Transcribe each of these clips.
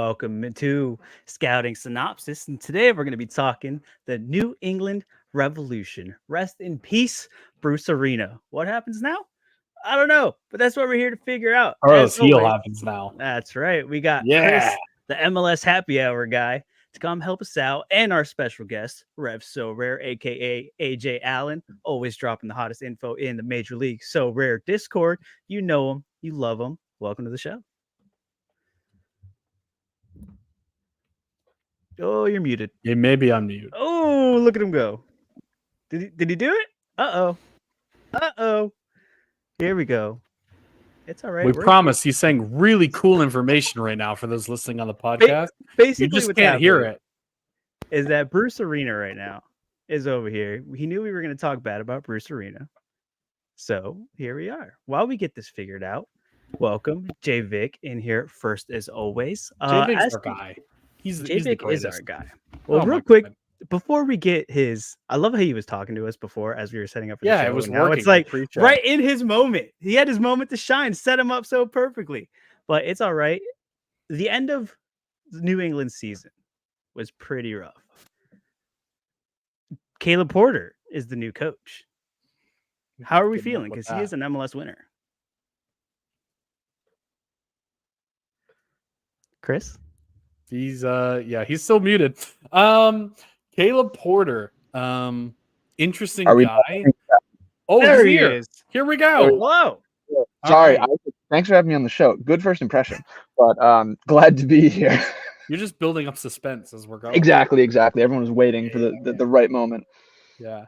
welcome to Scouting Synopsis. And today we're going to be talking the New England Revolution. Rest in peace, Bruce Arena. What happens now? I don't know, but that's what we're here to figure out. Carlos As Heel always, happens now. that's right. We got Yeah. Chris, the MLS Happy Hour guy, to come help us out, and our special guest, Rev So Rare, aka AJ Allen, always dropping the hottest info in the Major League So Rare Discord. You know him, you love him. Welcome to the show. Oh, you're muted. Yeah, maybe I'm mute. Oh, look at him go. Did he do it? Uh-oh. Uh-oh. Here we go. It's all right. We promise he's saying really cool information right now for those listening on the podcast. Basically, you just what's can't hear it. Is that Bruce Arena right now is over here. He knew we were going to talk bad about Bruce Arena. So here we are. While we get this figured out, welcome J Vic in here first as always. J Vic's our guy. He's the greatest. Is our guy. Well, real quick, before we get his, I love how he was talking to us before as we were setting up for the show. It was now working. It's like right in his moment. He had his moment to shine, set him up so perfectly. But it's all right. The end of the New England season was pretty rough. Caleb Porter is the new coach. How are we feeling? Because he is an MLS winner. Chris? He's still muted. Caleb Porter, interesting guy. Oh, there he is. Here we go. Hello. Sorry, thanks for having me on the show. Good first impression, but glad to be here. You're just building up suspense as we're going. Exactly. Everyone was waiting for the right moment. Yeah.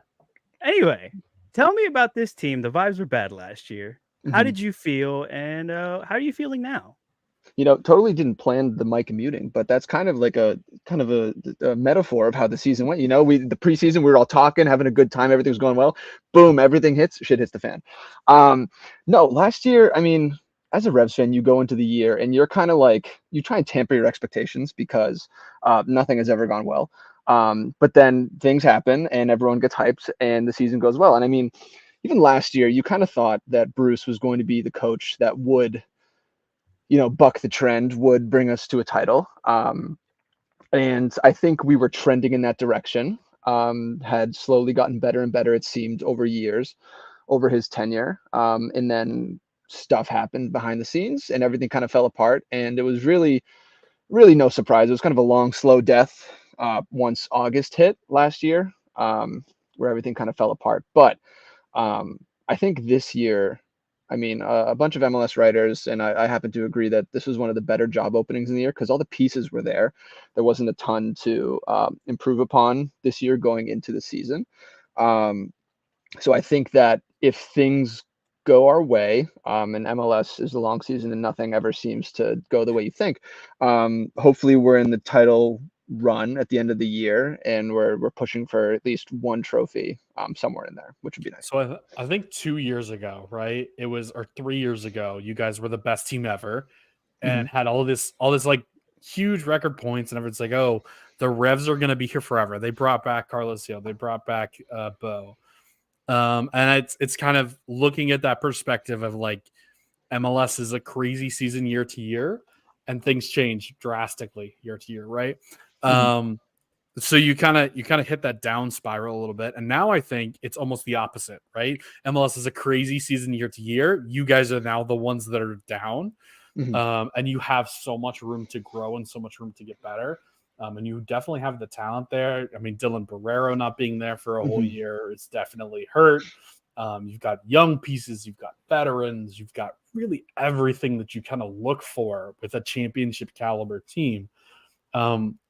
Anyway, tell me about this team. The vibes were bad last year. How did you feel, and how are you feeling now? Totally didn't plan the mic muting, but that's kind of like a metaphor of how the season went. The preseason, we were all talking, having a good time, everything's going well. Boom, everything shit hits the fan. No, last year, I mean, as a Revs fan, you go into the year and you're kind of like, you try and tamper your expectations because nothing has ever gone well. But then things happen and everyone gets hyped and the season goes well. And I mean, even last year, you kind of thought that Bruce was going to be the coach that would buck the trend, would bring us to a title. And I think we were trending in that direction, had slowly gotten better and better, it seemed, over years, over his tenure. And then stuff happened behind the scenes and everything kind of fell apart. And it was really, really no surprise. It was kind of a long, slow death once August hit last year, where everything kind of fell apart. But I think this year, I mean, a bunch of MLS writers, and I happen to agree that this was one of the better job openings in the year because all the pieces were there. There wasn't a ton to improve upon this year going into the season. So I think that if things go our way, and MLS is a long season and nothing ever seems to go the way you think, hopefully we're in the title run at the end of the year and we're pushing for at least one trophy somewhere in there, which would be nice. So I think 2 years ago, right? It was, or 3 years ago, you guys were the best team ever and had all this like huge record points, and everyone's like, oh, the Revs are going to be here forever. They brought back Carlos Hill, they brought back Bo, and it's kind of looking at that perspective of like MLS is a crazy season year to year and things change drastically year to year, right? So you kind of hit that down spiral a little bit. And now I think it's almost the opposite, right? MLS is a crazy season year to year. You guys are now the ones that are down. And you have so much room to grow and so much room to get better. And you definitely have the talent there. I mean, Dylan Barrero not being there for a whole year is definitely hurt. You've got young pieces, you've got veterans, you've got really everything that you kind of look for with a championship caliber team.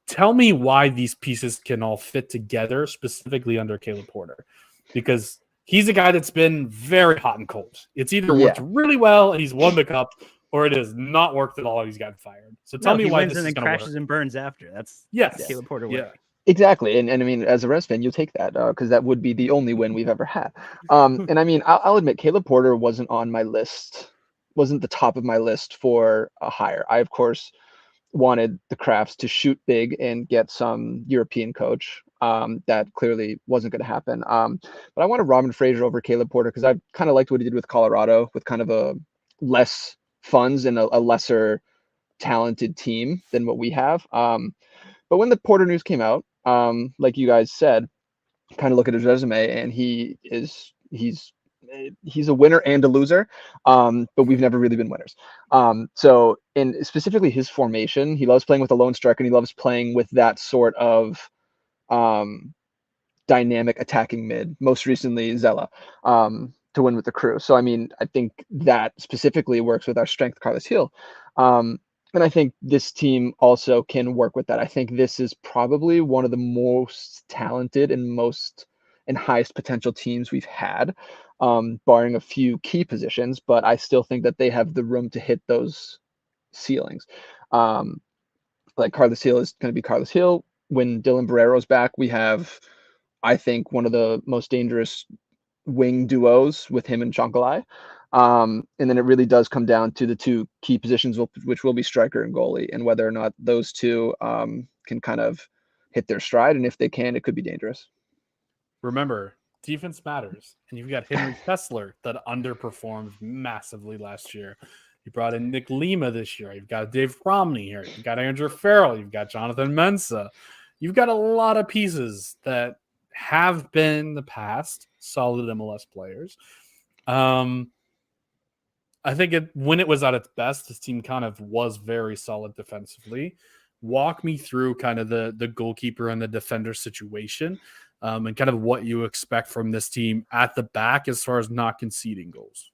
Tell me why these pieces can all fit together, specifically under Caleb Porter, because he's a guy that's been very hot and cold. It's either worked really well and he's won the cup, or it has not worked at all and he's gotten fired. So tell me why this is going to work. Crashes and burns after. That's Caleb Porter way. Yeah. Exactly. And I mean, as a Revs fan, you'll take that because that would be the only win we've ever had. And I mean, I'll admit, Caleb Porter wasn't on my list, wasn't the top of my list for a hire. I, of course, wanted the Crafts to shoot big and get some European coach. That clearly wasn't going to happen. But I wanted Robin Fraser over Caleb Porter because I kind of liked what he did with Colorado with kind of a less funds and a lesser talented team than what we have. But when the Porter news came out, like you guys said, kind of look at his resume, and he's a winner and a loser, but we've never really been winners. So in specifically his formation, he loves playing with a lone striker, and he loves playing with that sort of dynamic attacking mid. Most recently, Zella, to win with the Crew. So I mean, I think that specifically works with our strength, Carlos Hill. And I think this team also can work with that. I think this is probably one of the most talented and highest potential teams we've had, barring a few key positions. But I still think that they have the room to hit those ceilings. Like Carlos Hill is going to be Carlos Hill. When Dylan Barrero's back, we have, I think, one of the most dangerous wing duos with him and Chonkalai. And then it really does come down to the two key positions, which will be striker and goalie, and whether or not those two can kind of hit their stride. And if they can, it could be dangerous. Remember, defense matters. And you've got Henry Kessler that underperformed massively last year. You brought in Nick Lima this year. You've got Dave Romney here. You've got Andrew Farrell. You've got Jonathan Mensah. You've got a lot of pieces that have been in the past solid MLS players. I think when it was at its best, this team kind of was very solid defensively. Walk me through kind of the goalkeeper and the defender situation, and kind of what you expect from this team at the back as far as not conceding goals.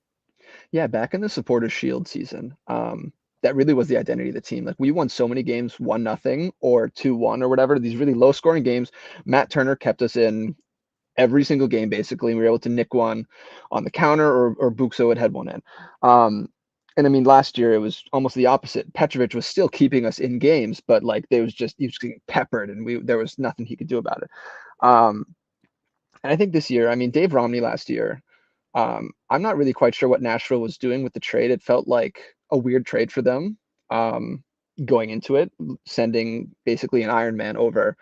Yeah, back in the Supporters Shield season, that really was the identity of the team. Like, we won so many games 1-0 or 2-1 or whatever, these really low scoring games. Matt Turner kept us in every single game, basically. We were able to nick one on the counter, or Buxo would head one in. And I mean, last year it was almost the opposite. Petrovic was still keeping us in games, but like he was just getting peppered, and there was nothing he could do about it. And I think this year, I mean, Dave Romney last year, I'm not really quite sure what Nashville was doing with the trade. It felt like a weird trade for them, going into it, sending basically an Iron Man over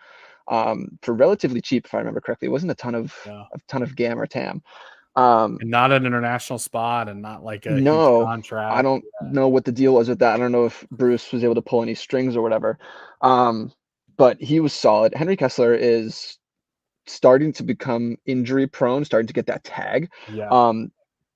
for relatively cheap, if I remember correctly. It wasn't a ton of GAM or TAM. And not an international spot, and not like a huge contract. I don't know what the deal was with that. I don't know if Bruce was able to pull any strings or whatever. But he was solid. Henry Kessler is starting to become injury prone, starting to get that tag. Yeah.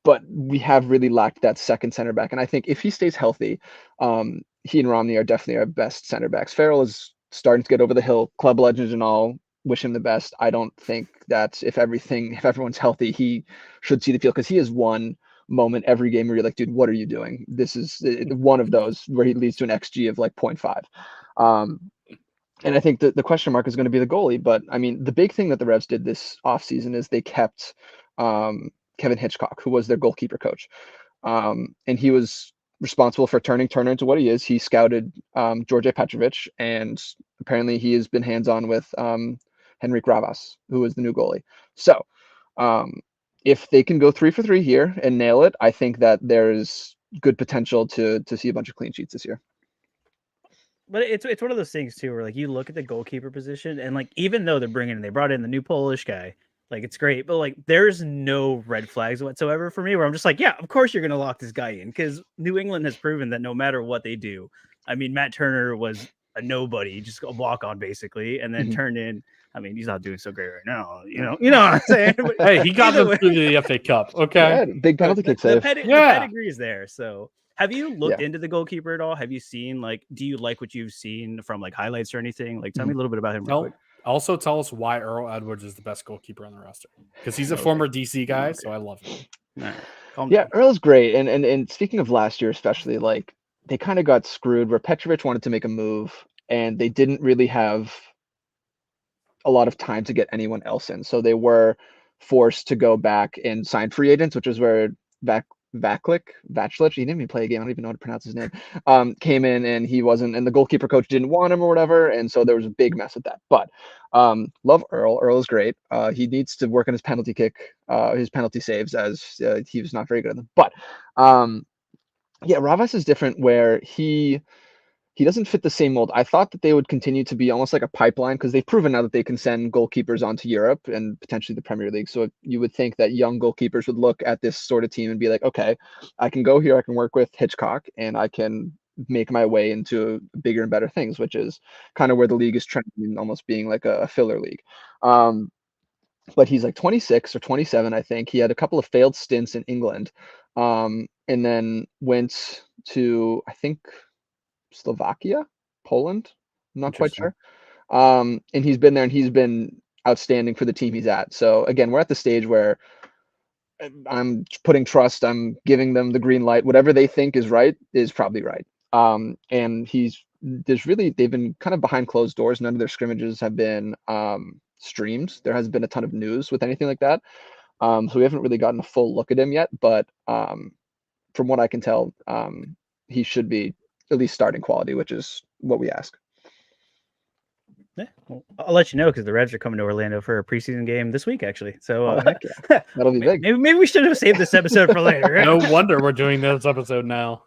But we have really lacked that second center back. And I think if he stays healthy, he and Romney are definitely our best center backs. Farrell is starting to get over the hill, club legends and all. Wish him the best. I don't think that if everyone's healthy, he should see the field, because he has one moment every game where you're like, dude, what are you doing? This is one of those where he leads to an XG of like 0.5. And I think that the question mark is going to be the goalie. But I mean, the big thing that the Revs did this offseason is they kept Kevin Hitchcock, who was their goalkeeper coach. And he was responsible for turning Turner into what he is. He scouted George Petrovic, and apparently he has been hands-on with Henrik Ravas, who is the new goalie. So if they can go 3 for 3 here and nail it, I think that there's good potential to see a bunch of clean sheets this year. But it's one of those things too, where like you look at the goalkeeper position, and like even though they brought in the new Polish guy, like it's great, but like there's no red flags whatsoever for me, where I'm just like, yeah, of course you're gonna lock this guy in, because New England has proven that no matter what they do. I mean, Matt Turner was a nobody, just a walk on basically, and then turned in. I mean, he's not doing so great right now, you know what I'm saying? But hey, he got them through the FA Cup. Okay, yeah, big penalty kick save. The pedigree is there. So, have you looked Yeah. into the goalkeeper at all? Have you seen, like, do you like what you've seen from like highlights or anything? Like, tell me a little bit about him real quick. Also, tell us why Earl Edwards is the best goalkeeper on the roster, because he's a former DC guy, so I love him. All right, calm Yeah, down. Earl's great. And speaking of last year, especially, like, they kind of got screwed where Petrovic wanted to make a move, and they didn't really have a lot of time to get anyone else in. So they were forced to go back and sign free agents, which is where Vaclik, he didn't even play a game. I don't even know how to pronounce his name. Came in, and he wasn't, and the goalkeeper coach didn't want him or whatever. And so there was a big mess with that. But love Earl. Earl is great. He needs to work on his penalty saves, as he was not very good at them. But yeah, Ravas is different, where he doesn't fit the same mold. I thought that they would continue to be almost like a pipeline, because they've proven now that they can send goalkeepers onto Europe and potentially the Premier League. So you would think that young goalkeepers would look at this sort of team and be like, okay, I can go here, I can work with Hitchcock, and I can make my way into bigger and better things, which is kind of where the league is trending, almost being like a filler league. But he's like 26 or 27, I think. He had a couple of failed stints in England, and then went to, I think, Slovakia, Poland. I'm not quite Interesting. sure. And he's been there, and he's been outstanding for the team he's at. So again, we're at the stage where I'm putting trust. I'm giving them the green light. Whatever they think is right is probably right. And they've been kind of behind closed doors. None of their scrimmages have been streamed. There hasn't been a ton of news with anything like that. So we haven't really gotten a full look at him yet. But from what I can tell, he should be at least starting quality, which is what we ask. Yeah, well, I'll let you know because the Revs are coming to Orlando for a preseason game this week, actually. So Oh, heck yeah. That'll be big. maybe we should have saved this episode for later. Right? No wonder we're doing this episode now.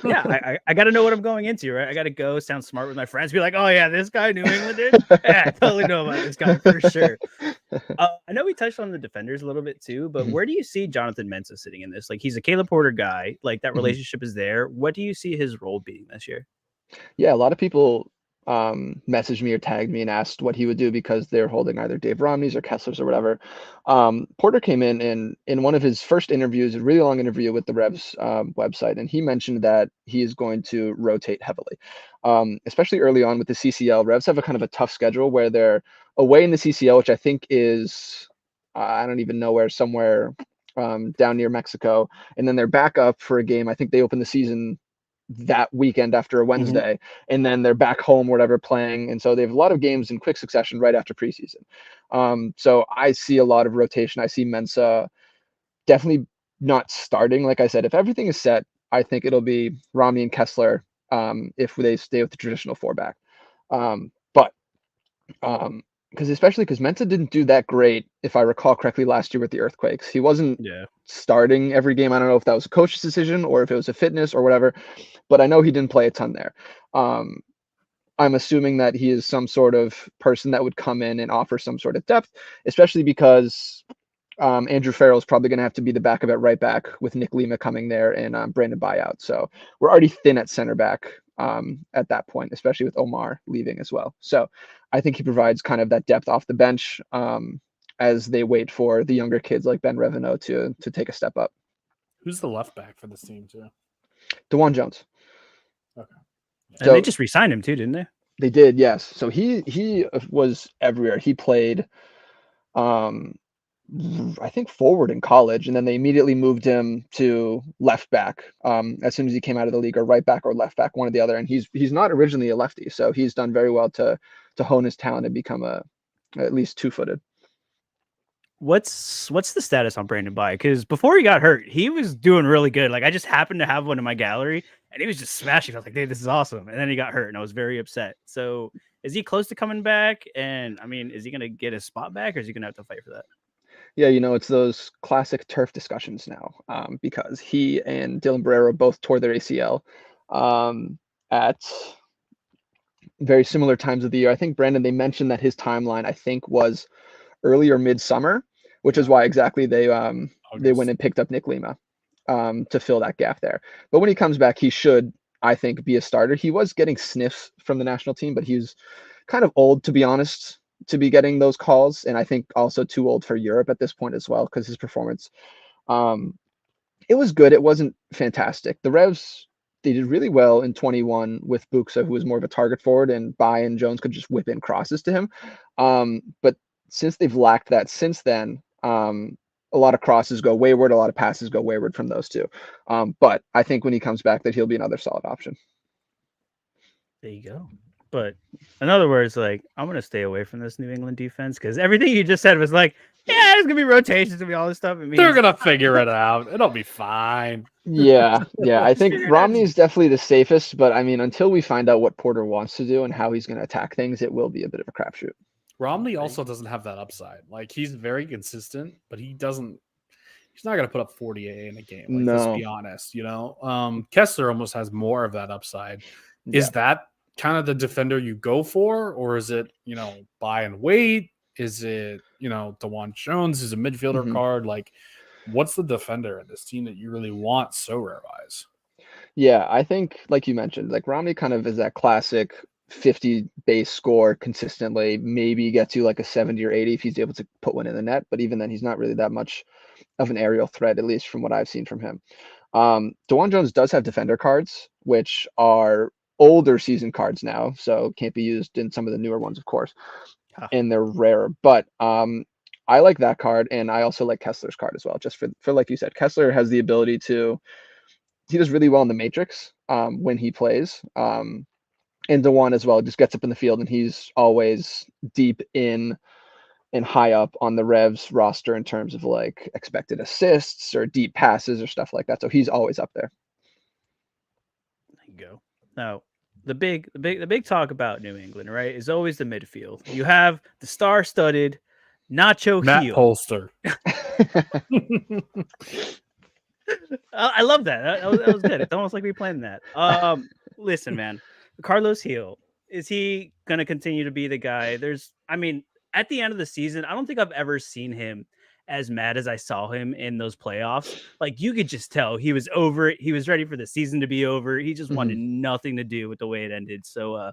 Yeah, I got to know what I'm going into, right? I got to go sound smart with my friends, be like, oh yeah, this guy, New England dude. Yeah, I totally know about this guy for sure. I know we touched on the defenders a little bit too, but where do you see Jonathan Mensah sitting in this? Like, he's a Caleb Porter guy. Like, that relationship is there. What do you see his role being this year? Yeah, a lot of people messaged me or tagged me and asked what he would do because they're holding either Dave Romney's or Kessler's or whatever. Porter came in one of his first interviews, a really long interview with the Revs website, and he mentioned that he is going to rotate heavily, especially early on with the CCL. Revs have a kind of a tough schedule where they're away in the CCL, which I think is I don't even know where, somewhere down near Mexico, and then they're back up for a game. I think they open the season that weekend after a Wednesday, and then they're back home, whatever, playing. And so they have a lot of games in quick succession right after preseason. So I see a lot of rotation. I see Mensah definitely not starting. Like I said, if everything is set, I think it'll be Romney and Kessler if they stay with the traditional four back. But especially because Mensah didn't do that great, if I recall correctly, last year with the Earthquakes. He wasn't starting every game. I don't know if that was a coach's decision or if it was a fitness or whatever, but I know he didn't play a ton there. I'm assuming that he is some sort of person that would come in and offer some sort of depth, especially because Andrew Farrell is probably going to have to be the backup at right back with Nick Lima coming there and Brandon Buyout. So we're already thin at center back at that point, especially with Omar leaving as well. So I think he provides kind of that depth off the bench as they wait for the younger kids like Ben Revenot to take a step up. Who's the left back for this team too? DeJuan Jones. Okay. And they just re-signed him too, didn't they? They did, yes. So he was everywhere. He played I think forward in college, and then they immediately moved him to left back as soon as he came out of the league, or right back or left back, one or the other. And he's not originally a lefty, so he's done very well to hone his talent and become at least two-footed. What's the status on Brandon Buyout? Because before he got hurt, he was doing really good. Like, I just happened to have one in my gallery, and he was just smashing. I was like, "Hey, this is awesome!" And then he got hurt, and I was very upset. So, is he close to coming back? And I mean, is he going to get his spot back, or is he going to have to fight for that? Yeah, it's those classic turf discussions now, because he and Dylan Barrero both tore their ACL at very similar times of the year. I think, Brandon, they mentioned that his timeline, I think, was early or midsummer, which is why exactly they went and picked up Nick Lima to fill that gap there. But when he comes back, he should, I think, be a starter. He was getting sniffs from the national team, but he's kind of old, to be honest, to be getting those calls, and I think also too old for Europe at this point as well, because his performance, it was good. It wasn't fantastic. The Revs, they did really well in 21 with Buxa, who was more of a target forward, and Bai and Jones could just whip in crosses to him. But since they've lacked that since then, a lot of crosses go wayward, a lot of passes go wayward from those two. But I think when he comes back that he'll be another solid option. There you go. But in other words, like, I'm going to stay away from this New England defense because everything you just said was like, yeah, there's going to be rotations, there's going to be all this stuff. They're going to figure it out. It'll be fine. Yeah. I think Romney is definitely the safest, but I mean, until we find out what Porter wants to do and how he's going to attack things, it will be a bit of a crapshoot. Romney also doesn't have that upside. Like, he's very consistent, but he's not going to put up 48 in a game. Like, let's be honest, Kessler almost has more of that upside. Yeah. Is that kind of the defender you go for, or is it, buy and wait? Is it, DeJuan Jones is a midfielder card? Like, what's the defender in this team that you really want so rare-wise? Yeah, I think like you mentioned, like Romney kind of is that classic 50 base score consistently, maybe gets you like a 70 or 80 if he's able to put one in the net, but even then he's not really that much of an aerial threat, at least from what I've seen from him. DeJuan Jones does have defender cards, which are older season cards now, so can't be used in some of the newer ones, of course, Huh. and they're rarer. But I like that card, and I also like Kessler's card as well. Just for like you said, Kessler has the ability to. He does really well in the Matrix when he plays. And DeJuan as well just gets up in the field, and he's always deep in and high up on the Revs roster in terms of like expected assists or deep passes or stuff like that. So he's always up there. There you go. Now, the big talk about New England, right, is always the midfield. You have the star-studded Nacho Matt Heel. Polster. I love that. That was good. It's almost like we planned that. Listen, man, Carlos Heel, is he gonna continue to be the guy? I mean, at the end of the season, I don't think I've ever seen him as mad as I saw him in those playoffs. Like you could just tell he was over it. He was ready for the season to be over. He just wanted nothing to do with the way it ended. So,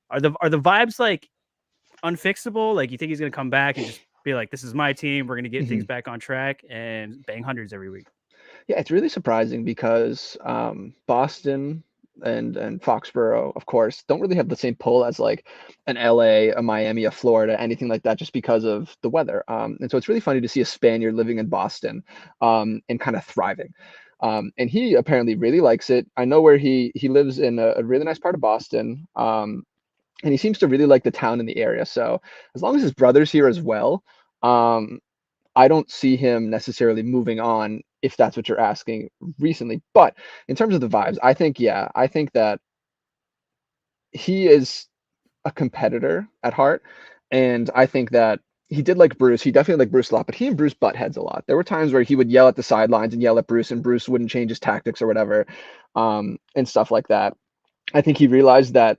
are the vibes like unfixable? Like you think he's gonna come back and just be like, "This is my team. We're gonna get things back on track and bang hundreds every week." Yeah, it's really surprising because Boston and Foxborough, of course, don't really have the same pull as like an LA, a Miami, a Florida, anything like that, just because of the weather. And so it's really funny to see a Spaniard living in Boston and kind of thriving. And he apparently really likes it. I know where he lives in a really nice part of Boston. And he seems to really like the town and the area. So as long as his brother's here as well, I don't see him necessarily moving on if that's what you're asking recently. But in terms of the vibes, I think that he is a competitor at heart. And I think that he did like Bruce. He definitely liked Bruce a lot, but he and Bruce butt heads a lot. There were times where he would yell at the sidelines and yell at Bruce, and Bruce wouldn't change his tactics or whatever, and stuff like that. I think he realized that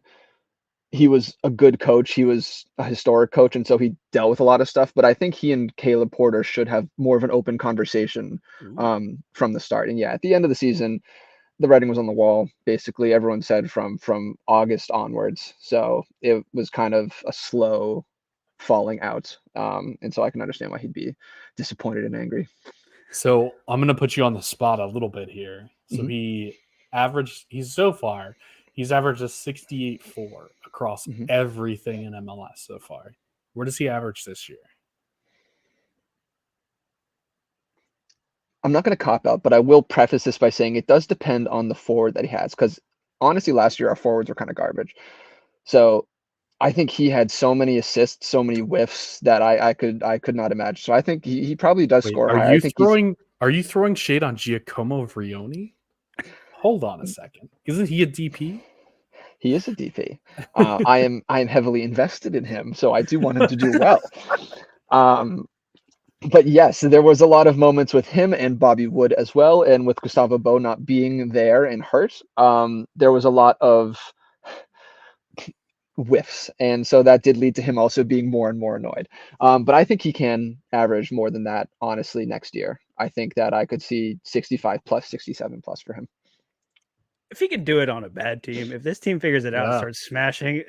he was a good coach. He was a historic coach, and so he dealt with a lot of stuff. But I think he and Caleb Porter should have more of an open conversation from the start. And yeah, at the end of the season, the writing was on the wall. Basically, everyone said from August onwards. So it was kind of a slow falling out. And so I can understand why he'd be disappointed and angry. So I'm going to put you on the spot a little bit here. So he's averaged a 68.4 across everything in MLS so far. Where does he average this year? I'm not going to cop out, but I will preface this by saying it does depend on the forward that he has. Because honestly, last year our forwards were kind of garbage. So I think he had so many assists, so many whiffs that I could not imagine. So I think he probably does score higher. Are you throwing shade on Giacomo Vrioni? Hold on a second. Isn't he a DP? He is a DP. I am heavily invested in him, so I do want him to do well. But yes, there was a lot of moments with him and Bobby Wood as well, and with Gustavo Bo not being there and hurt. There was a lot of whiffs, and so that did lead to him also being more and more annoyed. But I think he can average more than that, honestly, next year. I think that I could see 65 plus, 67 plus for him. If he can do it on a bad team, if this team figures it out and starts smashing,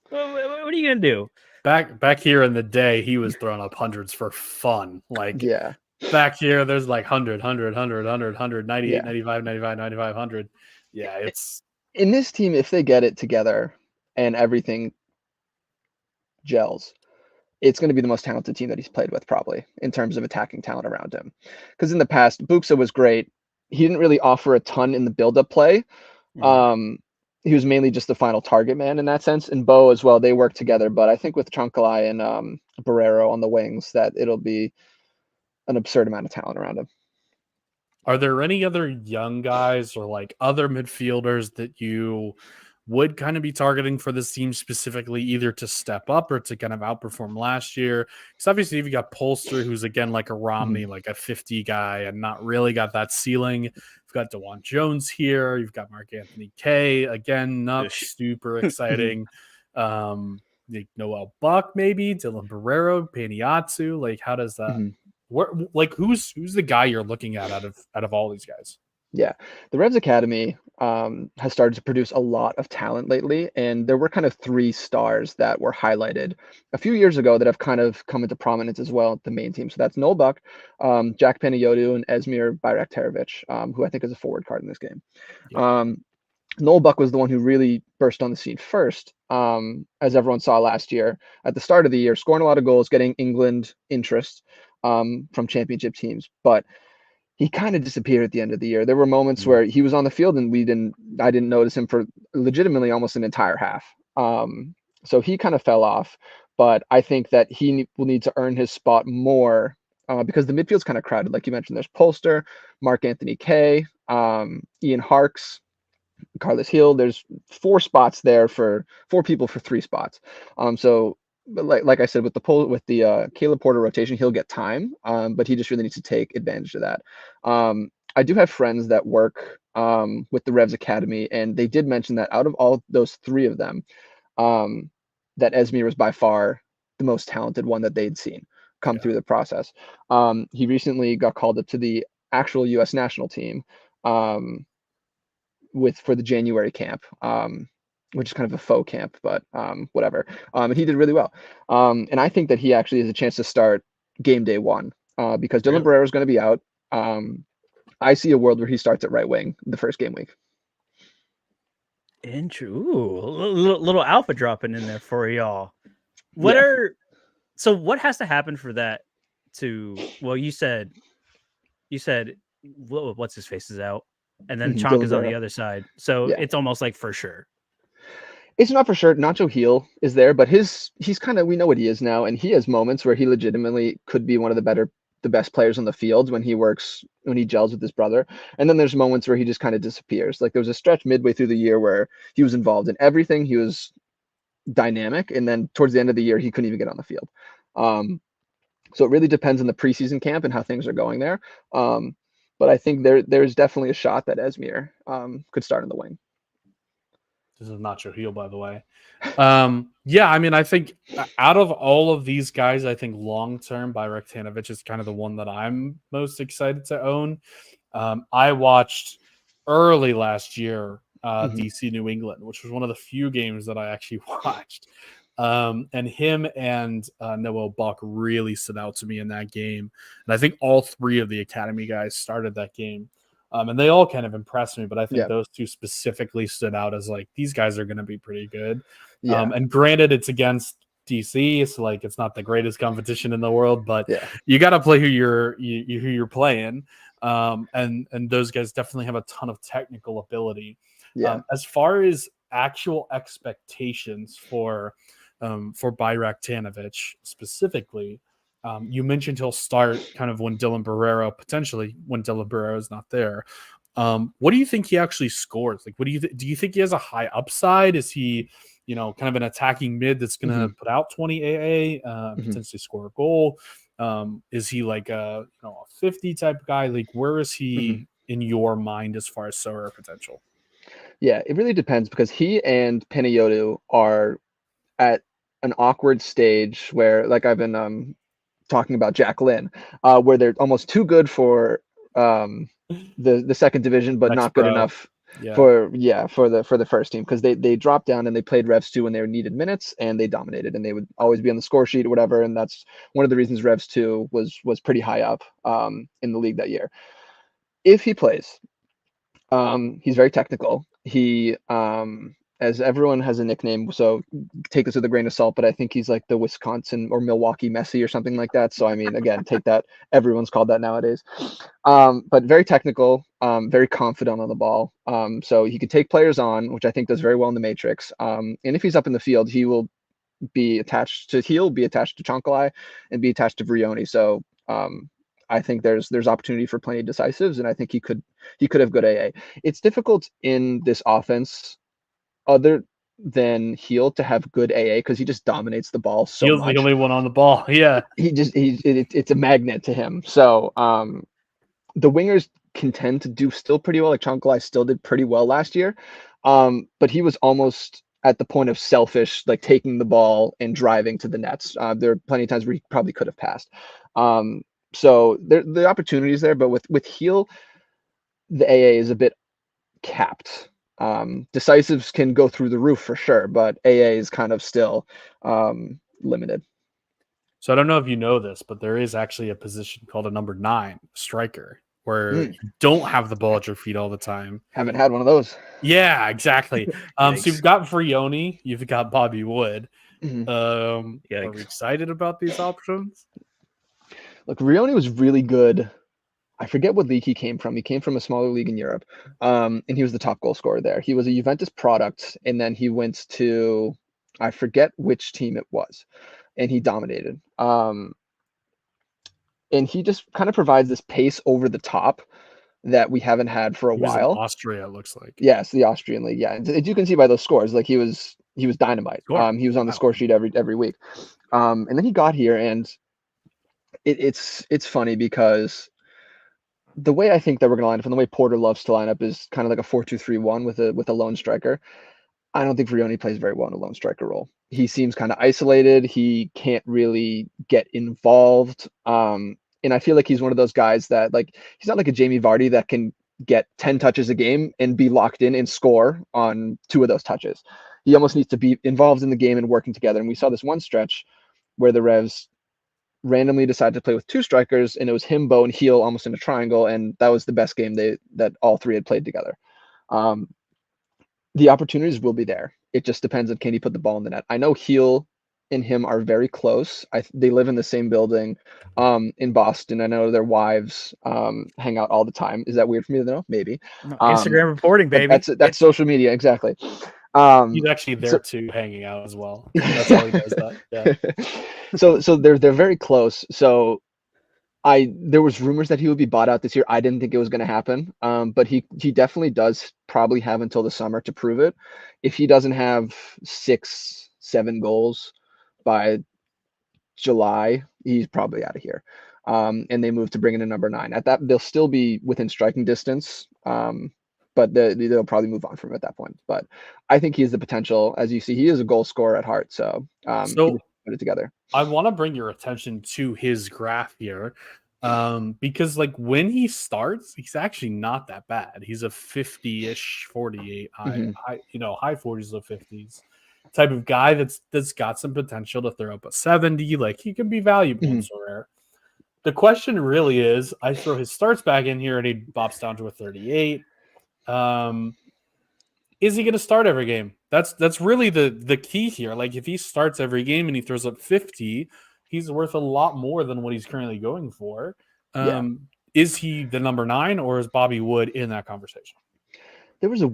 what are you gonna do? Back here in the day, he was throwing up hundreds for fun. Like back here, there's like 100, 98, 95, 100. Yeah, it's in this team, if they get it together and everything gels, it's going to be the most talented team that he's played with, probably, in terms of attacking talent around him. Because in the past, Buxa was great. He didn't really offer a ton in the build-up play. He was mainly just the final target man in that sense. And Bo as well, they work together. But I think with Chancalay and Barrero on the wings, that it'll be an absurd amount of talent around him. Are there any other young guys or like other midfielders that you would kind of be targeting for this team specifically, either to step up or to kind of outperform last year? Because obviously you've got Polster, who's again like a Romney, like a 50 guy and not really got that ceiling. You've got DeJuan Jones here. You've got Mark Anthony Kaye, again, not super exciting. Like Noel Buck, maybe Dylan Barrero, Paniatsu. Like, how does that? Where, like, who's the guy you're looking at out of all these guys? Yeah, the Revs Academy has started to produce a lot of talent lately, and there were kind of three stars that were highlighted a few years ago that have kind of come into prominence as well at the main team. So that's Noel Buck, Jack Panayotou, and Esmir Bayraktarovic, who I think is a forward card in this game. Yeah. Noel Buck was the one who really burst on the scene first, as everyone saw last year at the start of the year, scoring a lot of goals, getting England interest from championship teams, but he kind of disappeared at the end of the year. There were moments where he was on the field and I didn't notice him for legitimately almost an entire half. So he kind of fell off, but I think that he will need to earn his spot more because the midfield's kind of crowded. Like you mentioned, there's Polster, Mark Anthony Kay, Ian Harkes, Carlos Hill. There's four people for three spots. But like I said, with the Caleb Porter rotation, he'll get time, but he just really needs to take advantage of that. I do have friends that work with the Revs Academy, and they did mention that out of all those three of them, that Esmir was by far the most talented one that they'd seen come through the process. He recently got called up to the actual U.S. national team for the January camp. Which is kind of a faux camp, but whatever. And he did really well. And I think that he actually has a chance to start game day one because Dylan Barrera is going to be out. I see a world where he starts at right wing the first game week. Ooh, little alpha dropping in there for y'all. What has to happen for that to? Well, you said what's his face is out, and then Chonk is on the other side, so it's almost like for sure. It's not for sure. Nacho Heel is there, but he's kind of, we know what he is now, and he has moments where he legitimately could be one of the best players on the field when he gels with his brother. And then there's moments where he just kind of disappears. Like there was a stretch midway through the year where he was involved in everything. He was dynamic, and then towards the end of the year, he couldn't even get on the field. So it really depends on the preseason camp and how things are going there. But I think there's definitely a shot that Esmir could start in the wing. This is Nacho Heel, by the way. Yeah, I mean, I think out of all of these guys, I think long-term, Bayraktarovic is kind of the one that I'm most excited to own. I watched early last year DC New England, which was one of the few games that I actually watched. And him and Noel Buck really stood out to me in that game. And I think all three of the Academy guys started that game. And they all kind of impressed me, but I think those two specifically stood out as like, these guys are going to be pretty good. And granted, it's against DC, so like it's not the greatest competition in the world, but you got to play who you're playing. And those guys definitely have a ton of technical ability. As far as actual expectations for Bayraktarovic specifically, you mentioned he'll start kind of potentially when Dylan Barrera is not there. What do you think he actually scores? Like, what do you think he has a high upside? Is he, kind of an attacking mid that's going to put out 20 AA, potentially score a goal? Is he like a 50 type guy? Like, where is he in your mind as far as Sorare potential? Yeah, it really depends because he and Panayotou are at an awkward stage where, like I've been talking about Jack Lynn, where they're almost too good for the second division, but not good enough for the first team, because they dropped down and they played Revs 2 when they needed minutes and they dominated, and they would always be on the score sheet or whatever, and that's one of the reasons Revs 2 was pretty high up in the league that year. If he plays, he's very technical. He as everyone has a nickname, so take this with a grain of salt, but I think he's like the Wisconsin or Milwaukee Messi or something like that. So I mean, again, take that. Everyone's called that nowadays. But very technical, very confident on the ball. So he could take players on, which I think does very well in the Matrix. And if he's up in the field, he'll be attached to Chonkalai and be attached to Vrioni. So I think there's opportunity for plenty of decisives, and I think he could have good AA. It's difficult in this offense, other than Heel, to have good AA because he just dominates the ball so Heel's much. the only one on the ball. Yeah, it's a magnet to him. So the wingers can tend to do still pretty well. Like Chonkalai still did pretty well last year, but he was almost at the point of selfish, like taking the ball and driving to the nets. There are plenty of times where he probably could have passed. So the opportunity is there, but with Heel, the AA is a bit capped. Decisives can go through the roof for sure, but AA is kind of still limited. So I don't know if you know this, but there is actually a position called a number 9 striker where you don't have the ball at your feet all the time. Haven't had one of those. Yeah, exactly. So Yikes. you've got Frioni, you've got Bobby Wood. Mhm. Are we Yikes. excited about these options? Look, Rioni was really good. I forget what league he came from. He came from a smaller league in Europe, and he was the top goal scorer there. He was a Juventus product, and then he went to, I forget which team it was, and he dominated. And he just kind of provides this pace over the top that we haven't had for a He was in while. Austria, it looks like. Yes, the Austrian league. Yeah, and you can see by those scores, like he was dynamite. Score. He was on the Wow. score sheet every week. And then he got here, and it's funny because the way I think that we're going to line up and the way Porter loves to line up is kind of like a 4-2-3-1 with a lone striker. I don't think Vrioni plays very well in a lone striker role. He seems kind of isolated. He can't really get involved. And I feel like he's one of those guys that, like, he's not like a Jamie Vardy that can get 10 touches a game and be locked in and score on 2 of those touches. He almost needs to be involved in the game and working together. And we saw this one stretch where the Revs randomly decided to play with 2 strikers, and it was him, Bo, and Heel almost in a triangle, and that was the best game that all 3 had played together. The opportunities will be there. It just depends on can he put the ball in the net. I know Heel and him are very close. They live in the same building in Boston. I know their wives hang out all the time. Is that weird for me to know? Maybe. No, Instagram reporting, baby. That's social media, exactly. He's actually there too, hanging out as well. That's how he does that. Yeah. So they're very close. So there was rumors that he would be bought out this year. I didn't think it was going to happen. But he definitely does probably have until the summer to prove it. If he doesn't have 6-7 goals by July, he's probably out of here. And they move to bring in a number 9. At that, they'll still be within striking distance. But they'll probably move on from him at that point. But I think he has the potential. As you see, he is a goal scorer at heart. So he put it together. I want to bring your attention to his graph here, because like when he starts, he's actually not that bad. He's a 50-ish, 48, high 40s, low 50s type of guy that's got some potential to throw up a 70. Like he can be valuable in Sorare. The question really is, I throw his starts back in here and he bops down to a 38. Is he going to start every game? That's really the key here. Like if he starts every game and he throws up 50, he's worth a lot more than what he's currently going for. Is he the number 9 or is Bobby Wood in that conversation? It was a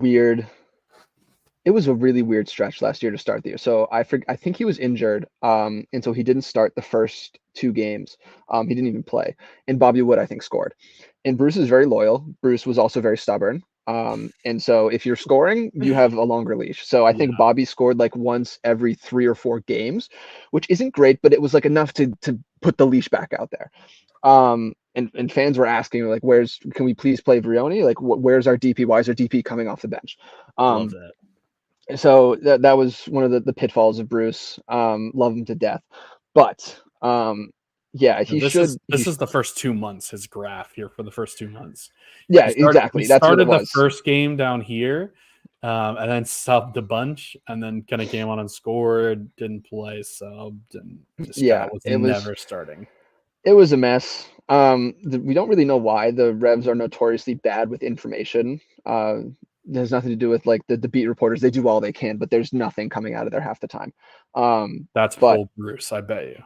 really weird stretch last year to start the year. So I think he was injured, and so he didn't start the first 2 games. He didn't even play. And Bobby Wood, I think, scored. And Bruce is very loyal. Bruce was also very stubborn. And so if you're scoring, you have a longer leash. So I think Bobby scored like once every 3 or 4 games, which isn't great, but it was like enough to put the leash back out there. And fans were asking like, can we please play Vrioni? Like, where's our DP? Why is our DP coming off the bench? Love that. So that was one of the pitfalls of Bruce. Love him to death, but This is the first 2 months. His graph here for the first 2 months. Yeah, exactly. That's what it was. The first game down here, and then subbed a bunch, and then kind of came on and scored. Didn't play, subbed, and just was never starting. It was a mess. We don't really know why. The Revs are notoriously bad with information. It has nothing to do with like the beat reporters. They do all they can, but there's nothing coming out of there half the time. That's full Bruce, I bet you.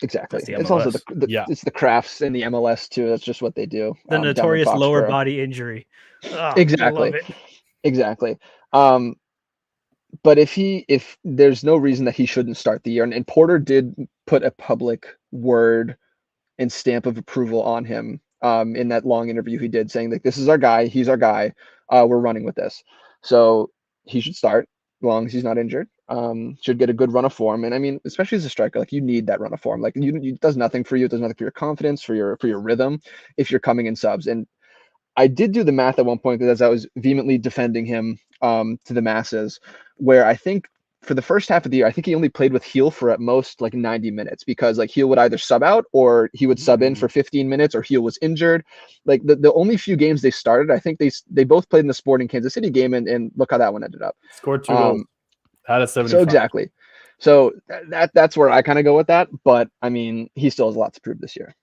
Exactly. It's also it's the crafts in the MLS too. That's just what they do. The notorious lower body injury. Oh, exactly. Exactly. But if there's no reason that he shouldn't start the year, and Porter did put a public word and stamp of approval on him in that long interview he did, saying like, this is our guy, he's our guy, we're running with this. So he should start as long as he's not injured. Should get a good run of form. And I mean, especially as a striker, like you need that run of form. Like it does nothing for you. It does nothing for your confidence, for your rhythm if you're coming in subs. And I did do the math at one point, because as I was vehemently defending him to the masses, where I think for the first half of the year, I think he only played with Heel for at most like 90 minutes because like Heel would either sub out or he would sub in for 15 minutes or Heel was injured. Like the only few games they started, I think they both played in the Sporting Kansas City game, and look how that one ended up. Scored 2 goals. Had a 75. So exactly. So that's where I kind of go with that. But I mean, he still has a lot to prove this year.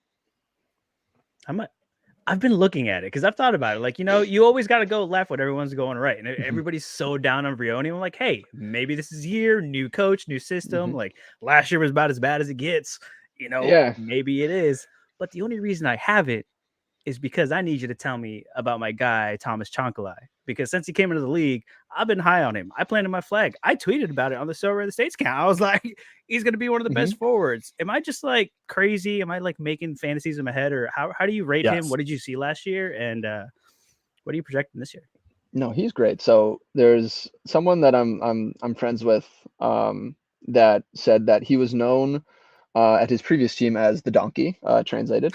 I've been looking at it because I've thought about it. Like, you always got to go left when everyone's going right. And everybody's so down on Brioni. I'm like, hey, maybe this is year, new coach, new system. Like last year was about as bad as it gets. Maybe it is. But the only reason I have it is because I need you to tell me about my guy, Thomas Chonkalai. Because since he came into the league, I've been high on him. I planted my flag. I tweeted about it on the Sorare in the States account. I was like, he's going to be one of the best forwards. Am I just like crazy? Am I like making fantasies in my head? Or how do you rate him? What did you see last year? And what are you projecting this year? No, he's great. So there's someone that I'm friends with that said that he was known at his previous team as the donkey, translated.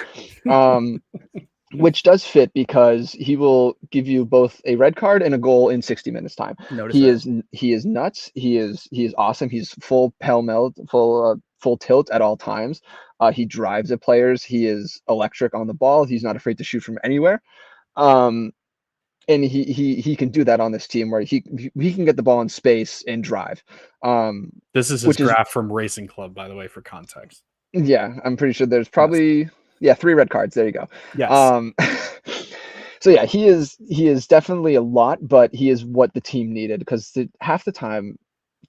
Which does fit because he will give you both a red card and a goal in 60 minutes time. He is nuts. He is awesome. He's full pell-mell, full tilt at all times. He drives at players. He is electric on the ball. He's not afraid to shoot from anywhere. And he can do that on this team where he can get the ball in space and drive. This is his draft from Racing Club, by the way, for context. Yeah, I'm pretty sure there's probably 3 red cards. There you go. Yes. So yeah, he is definitely a lot, but he is what the team needed because half the time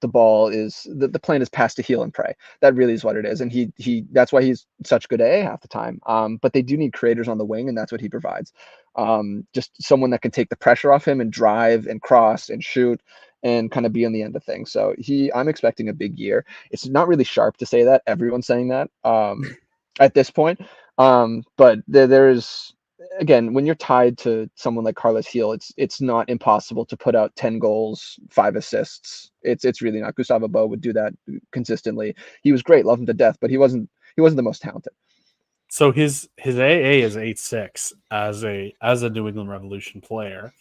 the ball is the plan is pass to Heel and pray. That really is what it is, and he that's why he's such good AA half the time. But they do need creators on the wing, and that's what he provides. Just someone that can take the pressure off him and drive and cross and shoot and kind of be on the end of things. So I'm expecting a big year. It's not really sharp to say that. Everyone's saying that at this point. But there's, again, when you're tied to someone like Carlos Heel, it's not impossible to put out 10 goals, 5 assists. It's really not. Gustavo Bo would do that consistently. He was great, love him to death, but he wasn't the most talented. So his AA is 8.6 as a New England Revolution player.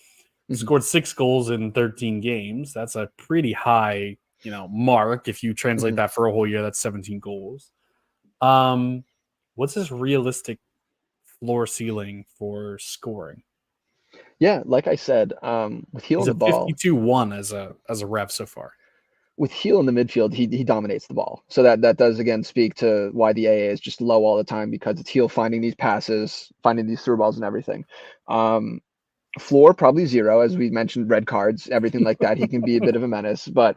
Scored 6 goals in 13 games. That's a pretty high, mark. If you translate that for a whole year, that's 17 goals. What's his realistic floor ceiling for scoring? Yeah, like I said, with Heel on the ball, 52-1 as a Rev so far. With Heel in the midfield, he dominates the ball. So that does again speak to why the AA is just low all the time, because it's Heel finding these passes, finding these through balls and everything. Floor probably 0, as we mentioned, red cards, everything like that. He can be a bit of a menace, but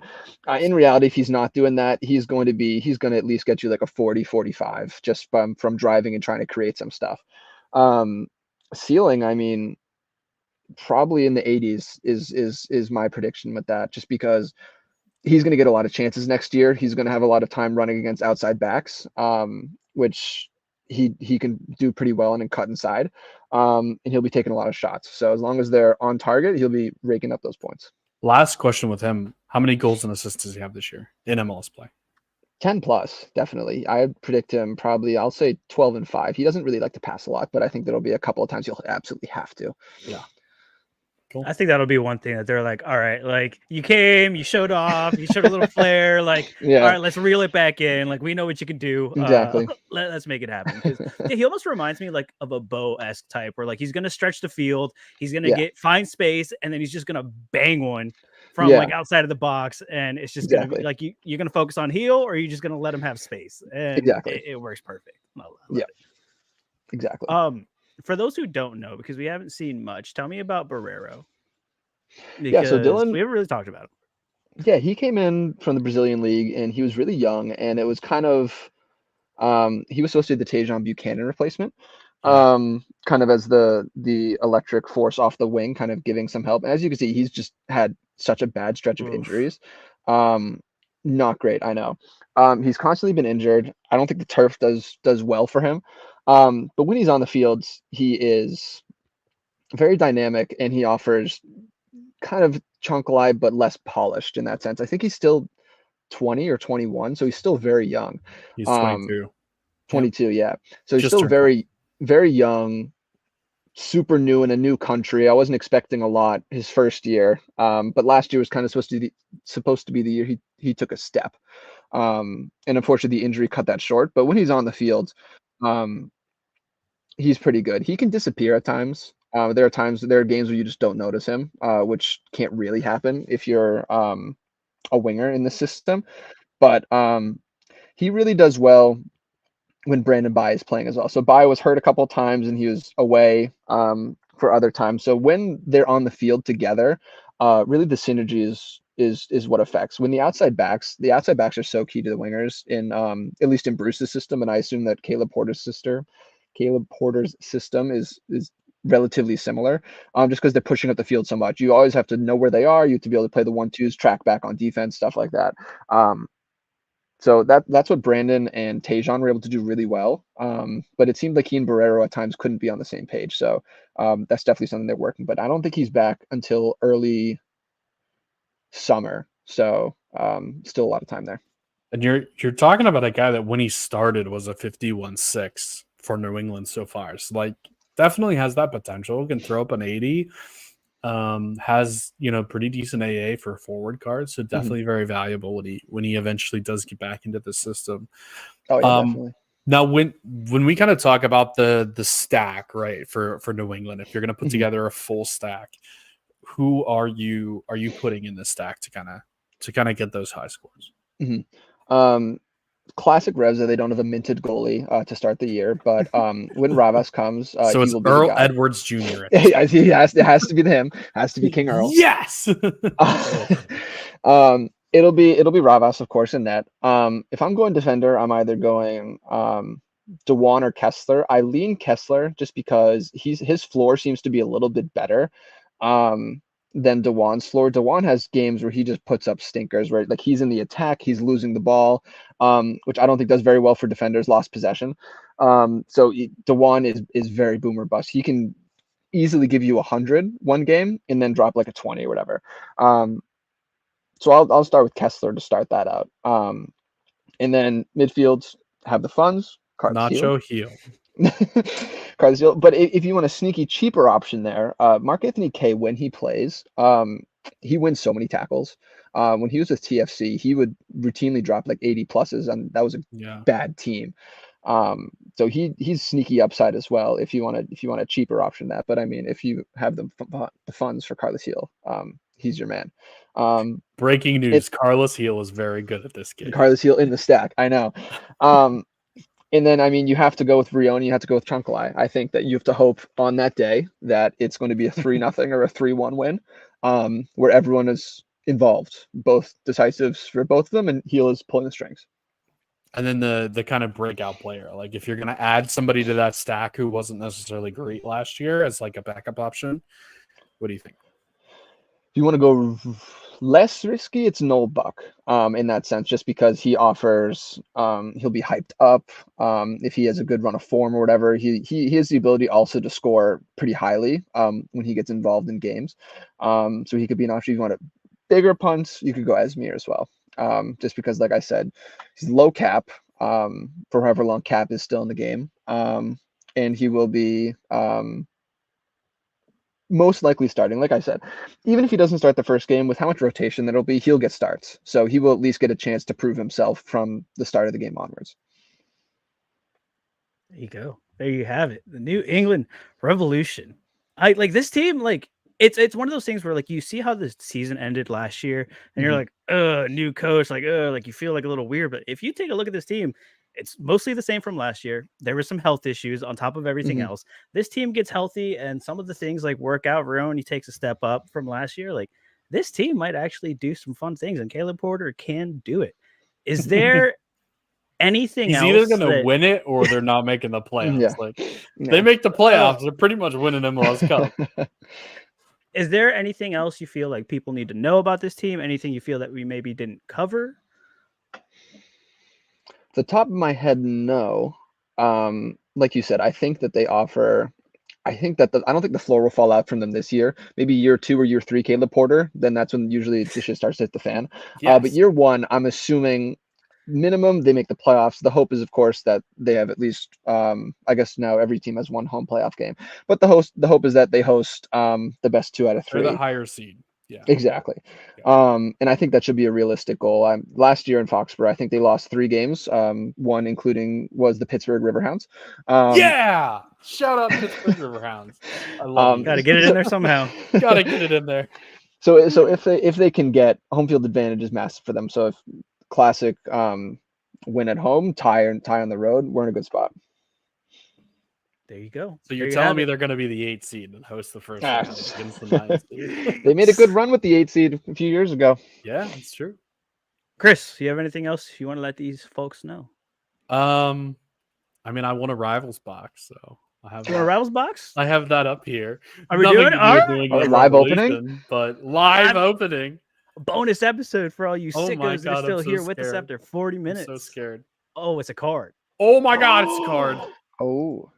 in reality, if he's not doing that, he's going to at least get you like a 40-45 just from driving and trying to create some stuff. Ceiling, I mean, probably in the 80s is my prediction with that, just because he's going to get a lot of chances next year. He's going to have a lot of time running against outside backs, which he can do pretty well and cut inside. And he'll be taking a lot of shots. So as long as they're on target, he'll be raking up those points. Last question with him. How many goals and assists does he have this year in MLS play? 10 plus, definitely. I predict him probably, I'll say 12 and 5. He doesn't really like to pass a lot, but I think there'll be a couple of times he'll absolutely have to. Yeah. Cool. I think that'll be one thing that they're like, all right, like you came, you showed off, you showed a little flair, like, all right, let's reel it back in. Like, we know what you can do. Exactly. Let's make it happen. He almost reminds me like of a Bo-esque type where like he's going to stretch the field. He's going to find space, and then he's just going to bang one from like outside of the box. And it's just going to be like, you're going to focus on Heel, or you're just going to let him have space. And it works perfect. Exactly. For those who don't know, because we haven't seen much, tell me about Barreiro. So Dylan, we haven't really talked about him. Yeah, he came in from the Brazilian league, and he was really young, and it was kind of he was supposed to be the Tejan Buchanan replacement, kind of as the electric force off the wing, kind of giving some help. And as you can see, he's just had such a bad stretch of injuries. Not great, I know. He's constantly been injured. I don't think the turf does well for him. But when he's on the field, he is very dynamic, and he offers kind of Chonkalai, but less polished in that sense. I think he's still 20 or 21, so he's still very young. He's 22. 22, yeah. So he's still very, very young, super new in a new country. I wasn't expecting a lot his first year, but last year was kind of supposed to be the year he took a step. And unfortunately, the injury cut that short. But when he's on the field, um, he's pretty good. He can disappear at times. There are games where you just don't notice him, which can't really happen if you're a winger in the system. But he really does well when Brandon Bai is playing as well. So Bai was hurt a couple of times and he was away for other times. So when they're on the field together, really the synergy is what affects. When the outside backs are so key to the wingers in at least in Bruce's system, and I assume that Caleb Porter's system is relatively similar, just because they're pushing up the field so much. You always have to know where they are. You have to be able to play the 1-2s, track back on defense, stuff like that. So that's what Brandon and Tajon were able to do really well. But it seemed like he and Barrero at times couldn't be on the same page. So that's definitely something they're working. But I don't think he's back until early summer. So still a lot of time there. And you're talking about a guy that when he started was a 51-6 for New England so far. So like definitely has that potential. Can throw up an 80. Has pretty decent AA for forward cards, so definitely very valuable when he eventually does get back into the system. Oh yeah, definitely. Now when we kind of talk about the stack, right, for New England, if you're going to put together a full stack, who are you putting in the stack to kind of get those high scores? Classic Revs, they don't have a minted goalie to start the year, but when Ravas comes, so he it's will be Earl the guy. Edwards Jr. It has to be him. Has to be King Earl. Yes. It'll be Ravas, of course, in net. If I'm going defender, I'm either going Dewan or Kessler. I lean Kessler just because his floor seems to be a little bit better than Dewan's floor. Dewan has games where he just puts up stinkers, where like he's in the attack, he's losing the ball, which I don't think does very well for defenders, lost possession. So Dewan is very boomer bust. He can easily give you 100 one game and then drop like a 20 or whatever. So I'll start with Kessler to start that out. And then midfields have the funds. Nacho Heel. Carlos Hill. But if you want a sneaky cheaper option there, Mark Anthony K, when he plays, he wins so many tackles. When he was with TFC, he would routinely drop like 80 pluses, and that was a bad team. So he's sneaky upside as well if you want a cheaper option that. But I mean, if you have the funds for Carlos Hill, he's your man. Breaking news: Carlos Hill is very good at this game. Carlos Hill in the stack, I know. And then, I mean, you have to go with Rioni, you have to go with Chunkalai. I think that you have to hope on that day that it's going to be a 3-0 or a 3-1 win, where everyone is involved, both decisives for both of them, and Heel is pulling the strings. And then the kind of breakout player, like if you're going to add somebody to that stack who wasn't necessarily great last year as like a backup option, what do you think? If you want to go less risky, it's Noel Buck in that sense, just because he offers, he'll be hyped up. If he has a good run of form or whatever, he has the ability also to score pretty highly when he gets involved in games. So he could be an option. If you want a bigger punts, you could go Esmir as well. Just because, like I said, he's low cap for however long cap is still in the game. And he will be most likely starting. Like I said, even if he doesn't start the first game, with how much rotation there'll be, he'll get starts. So he will at least get a chance to prove himself from the start of the game onwards. There you go. There you have it. The New England Revolution. I like this team. Like it's one of those things where like you see how the season ended last year, and you're like, new coach, like you feel like a little weird. But if you take a look at this team, it's mostly the same from last year. There were some health issues on top of everything else. This team gets healthy, and some of the things like work out. Rioni takes a step up from last year. Like this team might actually do some fun things, and Caleb Porter can do it. Is there anything else? He's either going to win it or they're not making the playoffs. They make the playoffs, they're pretty much winning MLS Cup. Is there anything else you feel like people need to know about this team? Anything you feel that we maybe didn't cover? The top of my head, no. Like you said, I think that they offer. I think that I don't think the floor will fall out from them this year. Maybe year 2 or year 3, Caleb Porter. Then that's when usually the shit starts to hit the fan. Yes. But year 1, I'm assuming minimum they make the playoffs. The hope is, of course, that they have at least, I guess now every team has one home playoff game, but the hope is that they host the best 2 out of They're 3. the higher seed. Yeah, Exactly. And I think that should be a realistic goal. Last year in Foxborough, I think they lost 3 games. One including was the Pittsburgh Riverhounds. Yeah, shout out Pittsburgh Riverhounds. I love you. Got to get it in there somehow. Gotta get it in there. So if they can get home field advantage is massive for them. So if classic win at home, tie on the road, we're in a good spot. There you go. So you're telling me they're going to be the 8th seed and host the first round against the 9th seed? They made a good run with the 8th seed a few years ago. Yeah, that's true. Chris, do you have anything else you want to let these folks know? I mean, I won a Rivals box, so I have a Rivals box. I have that up here. Are we doing live opening? But live opening. Bonus episode for all you Oh my sickos that are God, still I'm so here with us scared. after 40 minutes. I'm so scared. Oh, it's a card. Oh my God, it's a card. Oh,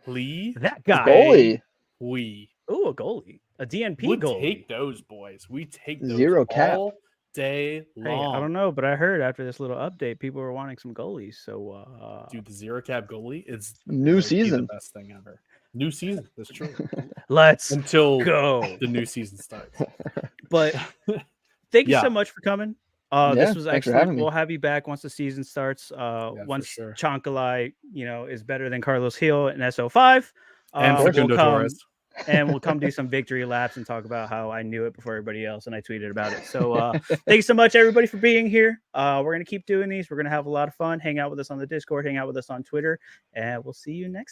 Lee, that guy. Goalie. Oh, a goalie. A DNP we goalie. take those, boys. We take those 0 cap. all day Hey, long. I don't know, but I heard after this little update, people were wanting some goalies. So, Dude, the 0 cap goalie is New season. the best thing ever. New season. That's true. let's Until go. the new season starts. But thank you Yeah. so much for coming. Yeah, This was thanks for excellent. having me. We'll have you back once the season starts. for Once sure. Chonkalai, is better than Carlos Hill in SO5. And Facundo Torres. And we'll come do some victory laps and talk about how I knew it before everybody else and I tweeted about it. So thanks so much, everybody, for being here. We're going to keep doing these. We're going to have a lot of fun. Hang out with us on the Discord, hang out with us on Twitter, and we'll see you next time.